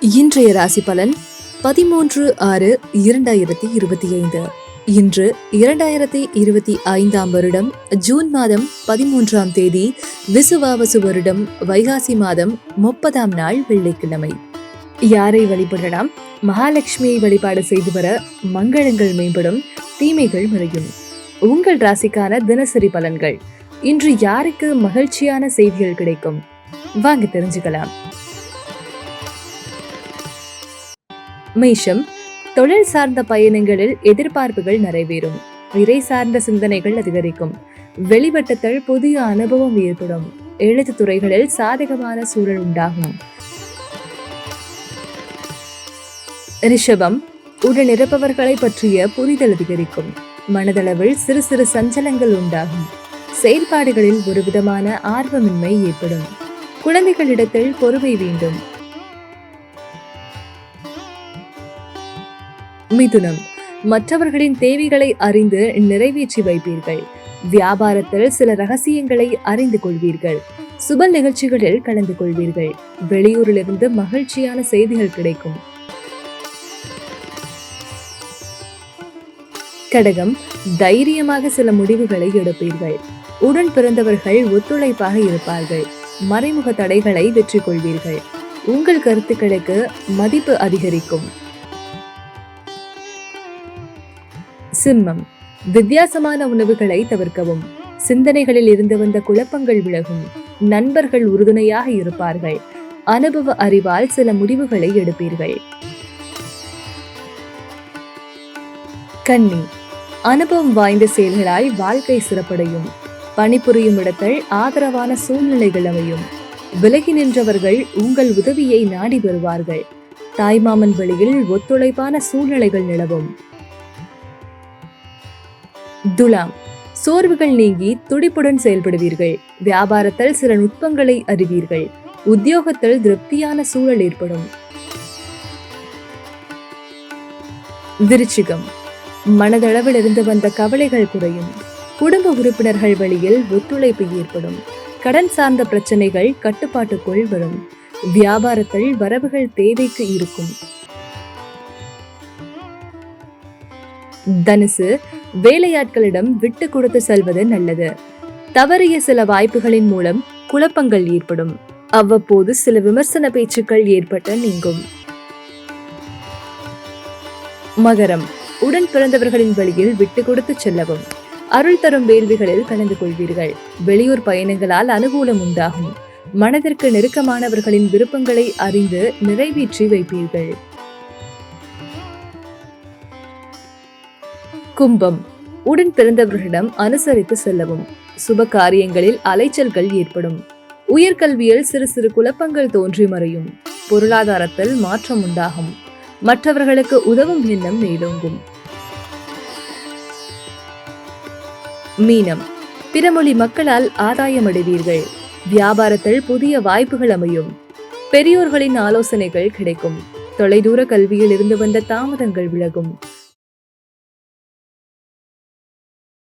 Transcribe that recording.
இன்றைய ராசி பலன் 13/6/2025. இன்று 2025 வருடம் ஜூன் மாதம் 13ஆம் தேதி விசுவாவசு வருடம் வைகாசி மாதம் 30ஆம் நாள் வெள்ளிக்கிழமை. யாரை வழிபடலாம்? மகாலட்சுமியை வழிபாடு செய்து வர மங்களங்கள் மேம்படும், தீமைகள் மறையும். உங்கள் ராசிக்கான தினசரி பலன்கள். இன்று யாருக்கு மகிழ்ச்சியான செய்திகள் கிடைக்கும்? வாங்க தெரிஞ்சுக்கலாம். மேஷம், தொழில் சார்ந்த பயணங்களில் எதிர்பார்ப்புகள் நிறைவேறும். இறை சார்ந்த சிந்தனைகள் அதிகரிக்கும். வெளிவட்டத்தில் புதிய அனுபவம் ஏற்படும். எழுத்து துறைகளில் சாதகமான சூழல் உண்டாகும். ரிஷபம், உடன் இருப்பவர்களை பற்றிய புரிதல் அதிகரிக்கும். மனதளவில் சிறு சிறு சஞ்சலங்கள் உண்டாகும். செயல்பாடுகளில் ஒரு விதமான ஆர்வமின்மை ஏற்படும். குழந்தைகளிடத்தில் பொறுமை வேண்டும். மிதுனம், மற்றவர்களின் தேவைகளை அறிந்து நிறைவேற்றி வைப்பீர்கள். வியாபாரத்தில் சில ரகசியங்களை அறிந்து கொள்வீர்கள். சுப நிகழ்ச்சிகளில் கலந்து கொள்வீர்கள். வெளியூரிலிருந்து மகிழ்ச்சியான செய்திகள் கிடைக்கும். கடகம், தைரியமாக சில முடிவுகளை எடுப்பீர்கள். உடன் பிறந்தவர்கள் ஒத்துழைப்பாக இருப்பார்கள். மறைமுக தடைகளை வெற்றி கொள்வீர்கள். உங்கள் கருத்துக்களுக்கு மதிப்பு அதிகரிக்கும். சிம்மம், வித்தியாசமான உணவுகளை தவிர்க்கவும். சிந்தனைகளில் இருந்து வந்த குழப்பங்கள் விலகும். நண்பர்கள் உறுதுணையாக இருப்பார்கள். அனுபவ அறிவால் சில முடிவுகளை எடுப்பீர்கள். கன்னி, அனுபவம் வாய்ந்த செயல்களால் வாழ்க்கை சிறப்படையும். பணிபுரியும் இடத்தில் ஆதரவான சூழ்நிலைகள் அமையும். விலகி நின்றவர்கள் உங்கள் உதவியை நாடி வருவார்கள். தாய்மாமன் வழியில் ஒத்துழைப்பான சூழ்நிலைகள் நிலவும். துலாம், சோர்வுகள் நீங்கி துடிப்புடன் செயல்படுவீர்கள். வியாபாரத்தில் சில நுட்பங்களை அறிவீர்கள். உத்தியோகத்தில் திருப்தியான சூழல் ஏற்படும். விருச்சிகம், மனதளவில் இருந்து வந்த கவலைகள் குறையும். குடும்ப உறுப்பினர்கள் வழியில் ஒத்துழைப்பு ஏற்படும். கடன் சார்ந்த பிரச்சனைகள் கட்டுப்பாட்டுக்குள் வரும். வியாபாரத்தில் வரவுகள் தேவைக்கு இருக்கும். தனுசு, வேலையாட்களிடம் விட்டு கொடுத்து செல்வது நல்லது. தவறிய சில வாய்ப்புகளின் மூலம் குழப்பங்கள் ஏற்படும். அவ்வப்போது சில விமர்சன பேச்சுக்கள் ஏற்பட்ட நீங்கும். மகரம், உடன் பிறந்தவர்களின் வழியில் விட்டு கொடுத்து செல்லவும். அருள் தரும் வேள்விகளில் கலந்து கொள்வீர்கள். வெளியூர் பயணங்களால் அனுகூலம் உண்டாகும். மனதிற்கு நெருக்கமானவர்களின் விருப்பங்களை அறிந்து நிறைவேற்றி வைப்பீர்கள். கும்பம், உடன் பிறந்தவர்களிடம் அனுசரித்து செல்லவும். சுப காரியங்களில் அலைச்சல்கள் ஏற்படும். உயர்கல்வியில் சிறு சிறு குழப்பங்கள் தோன்றி மறையும். பொருளாதாரத்தில் மாற்றம் உண்டாகும். மற்றவர்களுக்கு உதவும் எண்ணம் மேலோங்கும். மீனம், பிறமொழி மக்களால் ஆதாயம் அடைவீர்கள். வியாபாரத்தில் புதிய வாய்ப்புகள் அமையும். பெரியோர்களின் ஆலோசனைகள் கிடைக்கும். தொலைதூர கல்வியில் இருந்து வந்த தாமதங்கள் விலகும்.